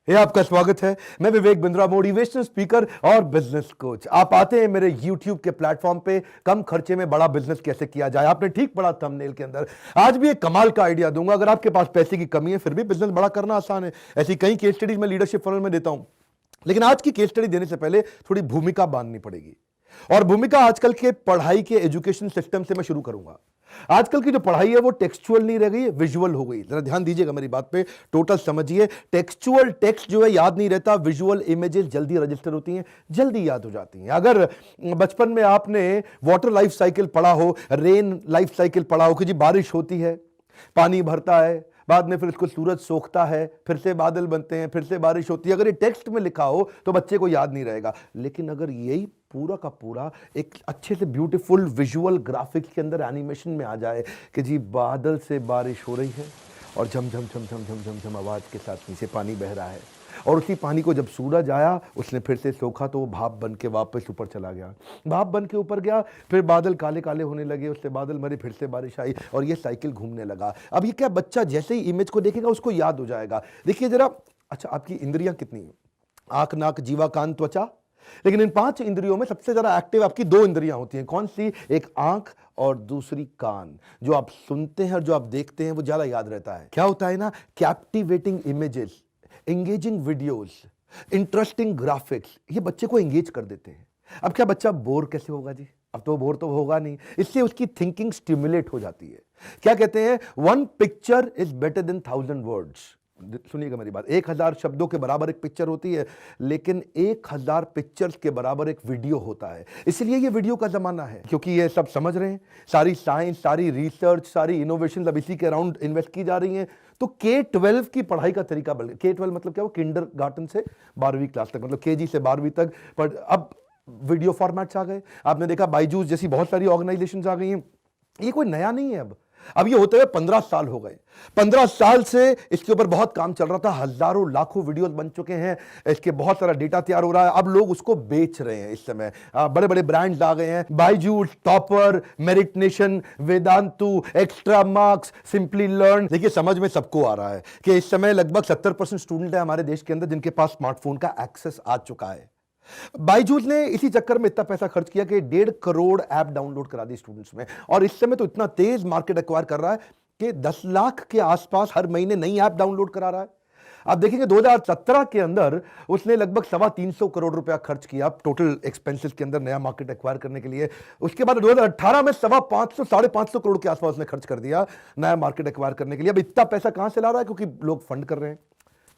ये आपका स्वागत है। मैं विवेक बिंद्रा, मोटिवेशनल स्पीकर और बिजनेस कोच। आप आते हैं मेरे YouTube के प्लेटफॉर्म पे कम खर्चे में बड़ा बिजनेस कैसे किया जाए। आपने ठीक पढ़ा थंबनेल के अंदर। आज भी एक कमाल का आइडिया दूंगा। अगर आपके पास पैसे की कमी है फिर भी बिजनेस बड़ा करना आसान है। ऐसी कई केस स्टडीज मैं लीडरशिप फनल में देता हूं, लेकिन आज की केस स्टडी देने से पहले थोड़ी भूमिका बांधनी पड़ेगी। और भूमिका आजकल के पढ़ाई के एजुकेशन सिस्टम से मैं शुरू करूंगा। आजकल की जो पढ़ाई है वो टेक्सचुअल नहीं रह गई, विजुअल हो गई। जरा ध्यान दीजिएगा मेरी बात पे, टोटल समझिए। टेक्सचुअल टेक्स्ट जो है याद नहीं रहता, विजुअल इमेजेस जल्दी रजिस्टर होती हैं, जल्दी याद हो जाती हैं। अगर बचपन में आपने वाटर लाइफ साइकिल पढ़ा हो, रेन लाइफ साइकिल पढ़ा हो कि जी बारिश होती है, पानी भरता है, बाद में फिर इसको सूरज सोखता है, फिर से बादल बनते हैं, फिर से बारिश होती है। अगर ये टेक्स्ट में लिखा हो तो बच्चे को याद नहीं रहेगा। लेकिन अगर यही पूरा का पूरा एक अच्छे से ब्यूटीफुल विजुअल ग्राफिक्स के अंदर एनिमेशन में आ जाए कि जी बादल से बारिश हो रही है और झम झम झम झम झम झम झम आवाज के साथ नीचे पानी बह रहा है, और उसी पानी को जब सूरज आया उसने फिर से सोखा तो वो भाप बन के वापस ऊपर चला गया, भाप बन के ऊपर गया, फिर बादल काले काले होने लगे, उससे बादल मरे, फिर से बारिश आई और ये साइकिल घूमने लगा। अब ये क्या, बच्चा जैसे ही इमेज को देखेगा उसको याद हो जाएगा। देखिए जरा, अच्छा आपकी इंद्रियां कितनी है? आंख, नाक, जीवा, कान, त्वचा। लेकिन इन 5 इंद्रियों में सबसे ज्यादा एक्टिव आपकी 2 इंद्रियां होती हैं। कौन सी? एक आंख और दूसरी कान। जो आप सुनते हैं और जो आप देखते हैं वो ज्यादा याद रहता है। क्या होता है ना, captivating images, engaging videos, interesting graphics, ये बच्चे को एंगेज कर देते हैं। अब क्या बच्चा बोर कैसे होगा जी? अब तो बोर तो होगा नहीं, इससे उसकी थिंकिंग स्टिमुलेट हो जाती है। क्या कहते हैं, 1 picture is better than 1000 words. सुनिएगा मेरी बात, 1000 शब्दों के बराबर एक पिक्चर होती है, लेकिन 1000 पिक्चर्स के बराबर एक वीडियो होता है। इसलिए ये वीडियो का जमाना है, क्योंकि ये सब समझ रहे हैं, सारी साइंस, सारी रिसर्च, सारी इनोवेशन अब इसी के अराउंड इन्वेस्ट की जा रही हैं। तो K-12 की पढ़ाई का तरीका बदल गया। K-12 मतलब क्या? वो किंडरगार्टन से 12वीं क्लास तक, मतलब KG से 12वीं तक। पर अब वीडियो फॉर्मेट्स आ गए। आपने देखा बायजूस जैसी बहुत सारी ऑर्गेनाइजेशंस आ गई हैं। ये कोई नया नहीं है। अब ये होते हुए 15 साल हो गए। 15 साल से इसके ऊपर बहुत काम चल रहा था। हजारों लाखों वीडियोस बन चुके हैं, इसके बहुत सारा डेटा तैयार हो रहा है। अब लोग उसको बेच रहे हैं। इस समय बड़े बड़े ब्रांड्स आ गए हैं, Byju's, topper, merit nation, Vedantu, extra marks, simply learn. देखिए समझ में सबको आ रहा है कि इस समय लगभग 70% स्टूडेंट है हमारे देश के अंदर जिनके पास स्मार्टफोन का एक्सेस आ चुका है। बायजूस ने इसी चक्कर में इतना पैसा खर्च किया कि 1.5 करोड़ ऐप डाउनलोड करा दी स्टूडेंट्स में, और इस समय तो इतना तेज मार्केट एक्वायर कर रहा है कि 10 लाख के आसपास हर महीने नई ऐप डाउनलोड करा रहा है। आप देखेंगे 2017 के अंदर उसने लगभग 325 करोड़ रुपया खर्च किया टोटल एक्सपेंसेस के अंदर नया मार्केट एक्वायर करने के लिए। उसके बाद 2018 में 550 करोड़ के आसपास उसने खर्च कर दिया नया मार्केट एक्वायर करने के लिए। अब इतना पैसा कहां से ला रहा है? क्योंकि लोग फंड कर रहे हैं।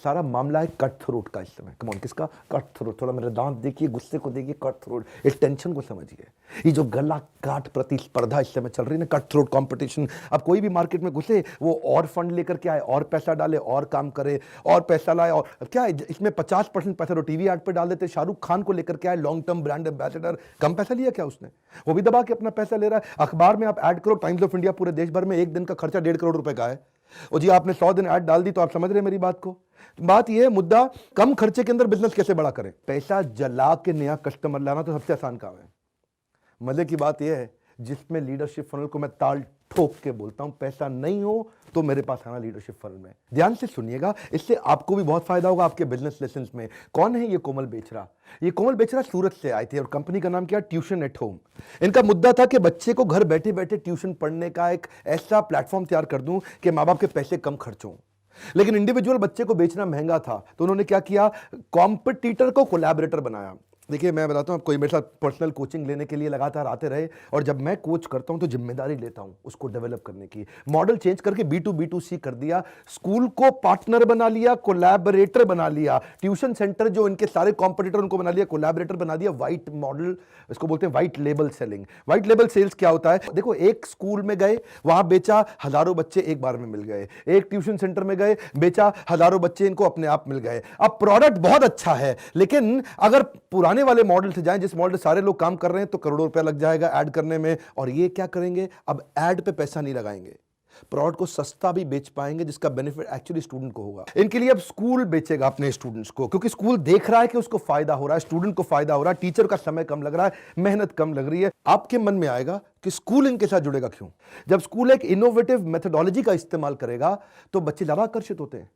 सारा मामला है कट थ्रोट का इस समय। कम ऑन, किसका? Cut throat. थोड़ा मेरे दांत देखिए, गुस्से को देखिए, कट थ्रोट, इस टेंशन को समझिए। ये जो गला काट प्रतिस्पर्धा इस समय चल रही है ना, कट थ्रोट कंपटीशन। अब कोई भी मार्केट में घुसे वो और फंड लेकर के आए, और पैसा डाले, और काम करे, और पैसा लाए। और क्या है इसमें 50% पैसा तो टीवी एड पे डाल देते। शाहरुख खान को लेकर के आए लॉन्ग टर्म ब्रांड एम्बेसडर। कम पैसा लिया क्या उसने? वो भी दबा के अपना पैसा ले रहा है। अखबार में आप ऐड करो, टाइम्स ऑफ इंडिया पूरे देश भर में एक दिन का खर्चा 1.5 करोड़ रुपए का है। और जी आपने 100 दिन ऐड डाल दी, तो आप समझ रहे हैं मेरी बात को। बात यह है, मुद्दा कम खर्चे के अंदर बिजनेस कैसे बड़ा करें। पैसा जला के नया कस्टमर लाना तो सबसे आसान काम है। मजे की बात यह है, जिसमें लीडरशिप फनल को मैं ताल ठोक के बोलता हूं, पैसा नहीं हो तो मेरे पास आना लीडरशिप फनल में। ध्यान से सुनिएगा, इससे आपको भी बहुत फायदा होगा आपके बिजनेस लेसन्स में। कौन है ये कोमल बेचरा? ये कोमल बेचरा सूरत से आए थे और कंपनी का नाम क्या? Tuition at home. इनका मुद्दा था कि बच्चे को घर बैठे बैठे ट्यूशन पढ़ने का एक ऐसा प्लेटफॉर्म तैयार कर दूं कि माँ बाप के पैसे कम खर्च हों। लेकिन इंडिविजुअल बच्चे को बेचना महंगा था, तो उन्होंने क्या किया, कॉम्पिटिटर को कोलैबोरेटर बनाया। देखिए मैं बताता हूँ आपको, मेरे साथ पर्सनल कोचिंग लेने के लिए लगातार आते रहे, और जब मैं कोच करता हूँ तो जिम्मेदारी लेता हूँ उसको डेवलप करने की। मॉडल चेंज करके B2B2C कर दिया, स्कूल को पार्टनर बना लिया, कोलैबोरेटर बना लिया। ट्यूशन सेंटर जो इनके सारे कॉम्पिटिटर उनको बना लिया, कोलैबोरेटर बना दिया। व्हाइट मॉडल, इसको बोलते हैं white label selling. White label sales क्या होता है? देखो, एक स्कूल में गए, वहां बेचा, हजारों बच्चे एक बार में मिल गए। एक ट्यूशन सेंटर में गए, बेचा, हजारों बच्चे इनको अपने आप मिल गए। अब प्रोडक्ट बहुत अच्छा है, लेकिन अगर पुराने वाले मॉडल से जाएं, जिस मॉडल से सारे लोग काम कर रहे हैं, तो करोड़ों रुपया लग जाएगा ऐड करने में। और ये क्या करेंगे, अब ऐड पे पैसा नहीं लगाएंगे, प्रोडक्ट को सस्ता भी बेच पाएंगे, जिसका बेनिफिट एक्चुअली स्टूडेंट को होगा। इनके लिए अब स्कूल बेचेगा अपने स्टूडेंट्स को, क्योंकि स्कूल देख रहा है कि उसको फायदा हो रहा है, स्टूडेंट को फायदा हो रहा है, टीचर का समय कम लग रहा है, मेहनत कम लग रही है। आपके मन में आएगा कि स्कूल इनके साथ जुड़ेगा क्यों? जब स्कूल एक इनोवेटिव मेथोडोलॉजी का इस्तेमाल करेगा तो बच्चे ज्यादा आकर्षित होते हैं।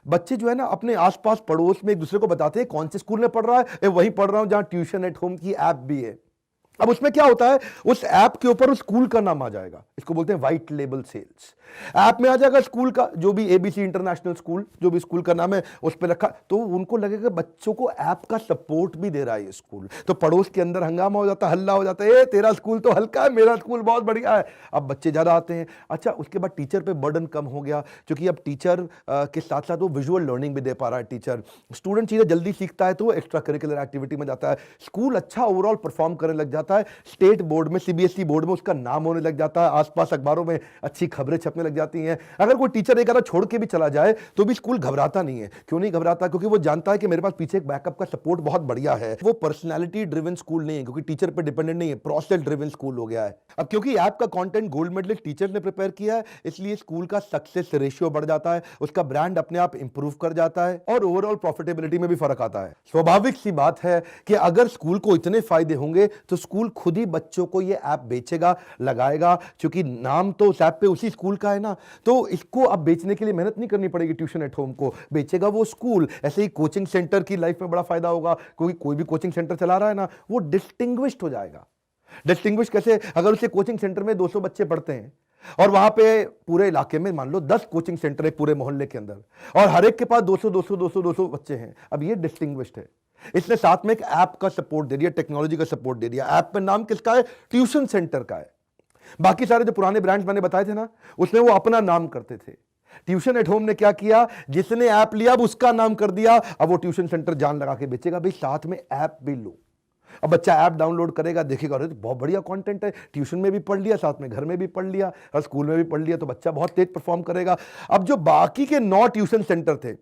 बच्चे जो है ना अपने आसपास पड़ोस में एक दूसरे को बताते हैं कौन से स्कूल में पढ़ रहा है, वहीं पढ़ रहा हूं जहां ट्यूशन एट होम की ऐप भी है। अब उसमें क्या होता है, उस ऐप के ऊपर उस स्कूल का नाम आ जाएगा, इसको बोलते हैं व्हाइट लेबल सेल्स। ऐप में आ जाएगा स्कूल का, जो भी एबीसी इंटरनेशनल स्कूल, जो भी स्कूल का नाम है उस पर रखा, तो उनको लगेगा बच्चों को ऐप का सपोर्ट भी दे रहा है ये स्कूल। तो पड़ोस के अंदर हंगामा हो जाता है, हल्ला हो जाता है, ए तेरा स्कूल तो हल्का है, मेरा स्कूल बहुत बढ़िया है। अब बच्चे ज्यादा आते हैं। अच्छा, उसके बाद टीचर पे बर्डन कम हो गया, क्योंकि अब टीचर के साथ साथ वो विजुअल लर्निंग भी दे पा रहा है। टीचर स्टूडेंट चीजें जल्दी सीखता है तो वो एक्स्ट्रा करिकुलर एक्टिविटी में जाता है। स्कूल अच्छा ओवरऑल परफॉर्म करने लग जाता है। स्टेट बोर्ड में, सीबीएसई बोर्ड में उसका नाम होने लग जाता है। आसपास अखबारों में अच्छी खबरें छपने लग जाती हैं। अगर कोई टीचर एक आधा छोड़ के भी चला जाए तो भी स्कूल घबराता नहीं है। क्यों नहीं घबराता? क्योंकि वो जानता है कि मेरे पास पीछे एक बैकअप का सपोर्ट बहुत बढ़िया है। वो पर्सनैलिटी ड्रिवन स्कूल नहीं है, क्योंकि टीचर पे डिपेंडेंट नहीं है, प्रोसेस ड्रिवन स्कूल हो गया है। अब क्योंकि ऐप का कंटेंट गोल्ड मेडलिस्ट टीचर ने प्रिपेयर किया है, इसलिए स्कूल का सक्सेस रेशियो बढ़ जाता है, उसका ब्रांड अपने आप इंप्रूव कर जाता है और ओवरऑल प्रॉफिटेबिलिटी में भी फर्क आता है। स्वाभाविक सी बात है कि अगर स्कूल को इतने फायदे होंगे तो स्कूल खुद ही बच्चों को ये ऐप बेचेगा, लगाएगा, क्योंकि नाम तो उस ऐप पे उसी स्कूल का है ना। तो इसको अब बेचने के लिए मेहनत नहीं करनी पड़ेगी, ट्यूशन एट होम को बेचेगा वो स्कूल। ऐसे ही कोचिंग सेंटर की लाइफ में बड़ा फायदा होगा, क्योंकि कोई भी कोचिंग सेंटर चला रहा है ना, वो डिस्टिंग्विश्ड हो जाएगा। डिस्टिंग्विश कैसे? अगर उसे कोचिंग सेंटर में 200 बच्चे पढ़ते हैं और वहां पे पूरे इलाके में मान लो 10 कोचिंग सेंटर है पूरे मोहल्ले के अंदर, और हर एक के पास 200 बच्चे हैं, अब ये डिस्टिंग्विश्ड है। इसने साथ में एक ऐप का सपोर्ट दे दिया, टेक्नोलॉजी का सपोर्ट दे दिया। ऐप में नाम किसका है? ट्यूशन सेंटर का है। बाकी सारे जो पुराने ब्रांड्स मैंने बताए थे ना, उसमें वो अपना नाम करते थे। ट्यूशन एट होम ने क्या किया, जिसने ऐप लिया अब उसका नाम कर दिया। अब वो ट्यूशन सेंटर जान लगा के बेचेगा, भाई साथ में ऐप भी लो। अब बच्चा ऐप डाउनलोड करेगा, देखेगा अरे तो बहुत बढ़िया कंटेंट है, ट्यूशन में भी पढ़ लिया, साथ में घर में भी पढ़ लिया और स्कूल में भी पढ़ लिया, तो बच्चा बहुत तेज परफॉर्म करेगा। अब जो बाकी के 9 ट्यूशन सेंटर थे,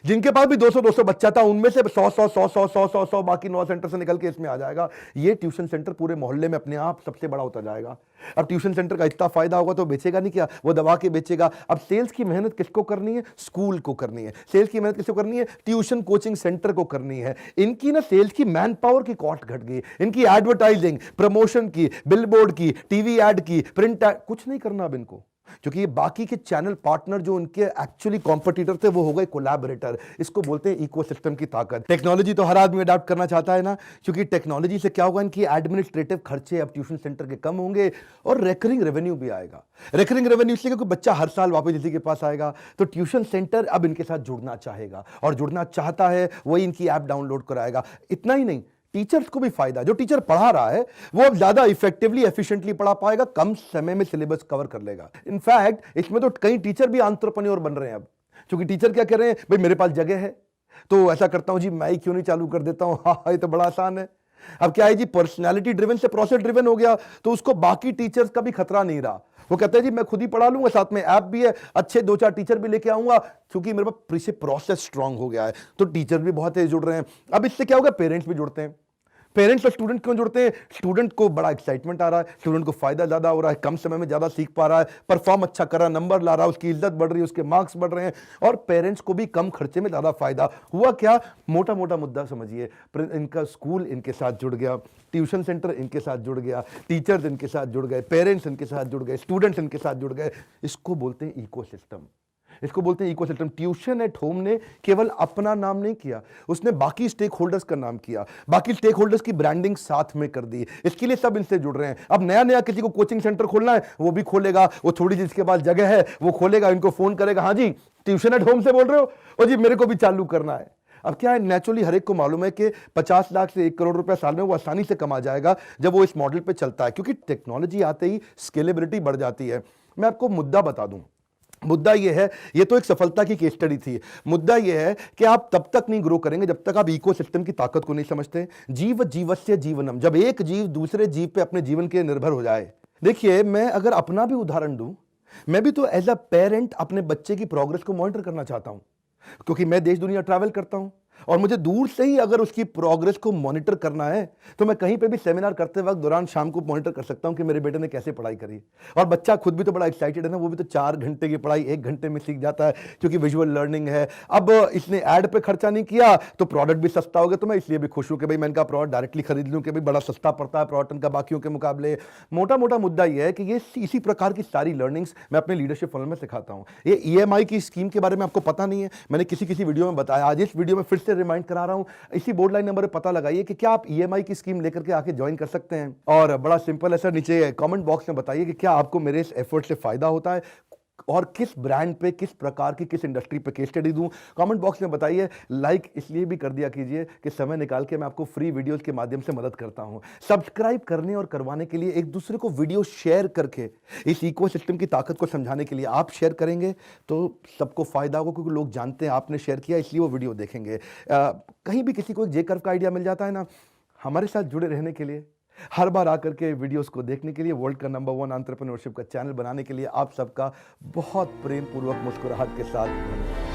जिनके पास भी 200 बच्चा था, उनमें से 100 बाकी 9 सेंटर से निकल के इसमें आ जाएगा। ये ट्यूशन सेंटर पूरे मोहल्ले में अपने आप सबसे बड़ा होता जाएगा। अब ट्यूशन सेंटर का इतना फायदा होगा तो बेचेगा नहीं क्या, वो दबा के बेचेगा। अब सेल्स की मेहनत किसको करनी है? स्कूल को करनी है। सेल्स की मेहनत किसको करनी है? ट्यूशन कोचिंग सेंटर को करनी है। इनकी ना सेल्स की मैन पावर की कॉस्ट घट गई, इनकी एडवर्टाइजिंग, प्रमोशन की, बिलबोर्ड की, टीवी एड की, प्रिंट एड, कुछ नहीं करना अब इनको, क्योंकि ये बाकी के चैनल पार्टनर जो उनके एक्चुअली कॉम्पिटिटर थे वो हो गए कोलैबोरेटर। इसको बोलते हैं इकोसिस्टम की ताकत। टेक्नोलॉजी तो हर आदमी अडॉप्ट करना चाहता है ना, क्योंकि टेक्नोलॉजी से क्या होगा, इनकी एडमिनिस्ट्रेटिव खर्चे अब ट्यूशन सेंटर के कम होंगे और रेकरिंग रेवेन्यू भी आएगा। रेकरिंग रेवेन्यू इसलिए क्योंकि बच्चा हर साल वापस इसी के पास आएगा, तो ट्यूशन सेंटर अब इनके साथ जुड़ना चाहेगा और जुड़ना चाहता है, वही इनकी ऐप डाउनलोड कराएगा। इतना ही नहीं, टीचर्स को भी फायदा, जो टीचर पढ़ा रहा है वो अब ज्यादा इफेक्टिवली एफिशिएंटली पढ़ा पाएगा, कम समय में सिलेबस कवर कर लेगा। इनफैक्ट इसमें तो कई टीचर भी एंटरप्रेन्योर बन रहे हैं अब, क्योंकि टीचर क्या कह रहे हैं, भाई मेरे पास जगह है तो ऐसा करता हूं जी, मैं ही क्यों नहीं चालू कर देता हूं, हाँ ये तो बड़ा आसान है। अब क्या है जी, पर्सनैलिटी ड्रिवन से प्रोसेस ड्रिवन हो गया, तो उसको बाकी टीचर्स का भी खतरा नहीं रहा। वो कहते हैं जी मैं खुद ही पढ़ा लूंगा, साथ में ऐप भी है, अच्छे 2-4 टीचर भी लेके आऊंगा, क्योंकि मेरे पास प्रोसेस स्ट्रांग हो गया है। तो टीचर भी बहुत तेज जुड़ रहे हैं। अब इससे क्या होगा, पेरेंट्स भी जुड़ते हैं। पेरेंट्स और स्टूडेंट क्यों जुड़ते हैं? स्टूडेंट को बड़ा एक्साइटमेंट आ रहा है, स्टूडेंट को फायदा ज्यादा हो रहा है, कम समय में ज्यादा सीख पा रहा है, परफॉर्म अच्छा कर रहा है, नंबर ला रहा है, उसकी इज्जत बढ़ रही है, उसके मार्क्स बढ़ रहे हैं, और पेरेंट्स को भी कम खर्चे में ज्यादा फायदा हुआ। क्या मोटा मोटा मुद्दा समझिए, इनका स्कूल इनके साथ जुड़ गया, ट्यूशन सेंटर इनके साथ जुड़ गया, टीचर्स इनके साथ जुड़ गए, पेरेंट्स इनके साथ जुड़ गए, स्टूडेंट्स इनके साथ जुड़ गए। इसको बोलते हैं इकोसिस्टम। इसको बोलते हैं इकोसिस्टम। ट्यूशन एट होम ने केवल अपना नाम नहीं किया, उसने बाकी स्टेक होल्डर्स का नाम किया, बाकी स्टेक होल्डर्स की ब्रांडिंग साथ में कर दी। इसके लिए सब इनसे जुड़ रहे हैं। अब नया नया किसी को कोचिंग सेंटर खोलना है, वो भी खोलेगा, वो थोड़ी जिसके पास जगह है वो खोलेगा, इनको फोन करेगा, हाँ जी ट्यूशन एट होम से बोल रहे हो, और जी मेरे को भी चालू करना है। अब क्या है, नेचुरली हर एक को मालूम है कि 50 लाख से 1 करोड़ रुपए साल में वो आसानी से कमा जाएगा जब वो इस मॉडल पे चलता है, क्योंकि टेक्नोलॉजी आते ही स्केलेबिलिटी बढ़ जाती है। मैं आपको मुद्दा बता दूं, मुद्दा यह है, ये तो एक सफलता की केस स्टडी थी, मुद्दा यह है कि आप तब तक नहीं ग्रो करेंगे जब तक आप इकोसिस्टम की ताकत को नहीं समझते। जीव जीवस्य जीवनम, जब एक जीव दूसरे जीव पे अपने जीवन के निर्भर हो जाए। देखिए, मैं अगर अपना भी उदाहरण दूं, मैं भी तो एज अ पेरेंट अपने बच्चे की प्रोग्रेस को मॉनिटर करना चाहता हूं, क्योंकि मैं देश दुनिया ट्रैवल करता हूं और मुझे दूर से ही अगर उसकी प्रोग्रेस को मॉनिटर करना है तो मैं कहीं पे भी सेमिनार करते वक्त दौरान शाम को मॉनिटर कर सकता हूं कि मेरे बेटे ने कैसे पढ़ाई करी। और बच्चा खुद भी तो बड़ा एक्साइटेड है ना, वो भी तो 4 घंटे की पढ़ाई 1 घंटे में सीख जाता है क्योंकि विजुअल लर्निंग है। अब इसने ऐड पे खर्चा नहीं किया तो प्रोडक्ट भी सस्ता हो गया, तो मैं इसलिए भी खुश हूं कि भाई मैं इनका प्रोडक्ट डायरेक्टली खरीद लूं कि भाई बड़ा सस्ता पड़ता है प्रोडक्ट इनका बाकियों के मुकाबले। मोटा मोटा मुद्दा यह है कि ये इसी प्रकार की सारी लर्निंग्स मैं अपने लीडरशिप फनल में सिखाता हूं। ये ईएमआई की स्कीम के बारे में आपको पता नहीं है, मैंने किसी वीडियो में बताया, आज इस वीडियो में फिर से रिमाइंड करा रहा हूं। इसी बोर्ड लाइन नंबर पर पता लगाइए कि क्या आप ईएमआई की स्कीम लेकर के आके ज्वाइन कर सकते हैं। और बड़ा सिंपल है सर, नीचे कमेंट बॉक्स में बताइए कि क्या आपको मेरे इस एफर्ट से फायदा होता है और किस ब्रांड पे, किस प्रकार की, किस इंडस्ट्री पे केस स्टडी दूं। कमेंट बॉक्स में बताइए। लाइक इसलिए भी कर दिया कीजिए कि समय निकाल के मैं आपको फ्री वीडियोस के माध्यम से मदद करता हूं। सब्सक्राइब करने और करवाने के लिए एक दूसरे को वीडियो शेयर करके इस इकोसिस्टम की ताकत को समझाने के लिए आप शेयर करेंगे तो सबको फायदा होगा, क्योंकि लोग जानते हैं आपने शेयर किया इसलिए वो वीडियो देखेंगे। कहीं भी किसी को एक जे कर्व का आइडिया मिल जाता है ना, हमारे साथ जुड़े रहने के लिए, हर बार आकर के वीडियोस को देखने के लिए, वर्ल्ड का नंबर 1 एंटरप्रेन्योरशिप का चैनल बनाने के लिए आप सबका बहुत प्रेम पूर्वक मुस्कुराहट के साथ धन्यवाद।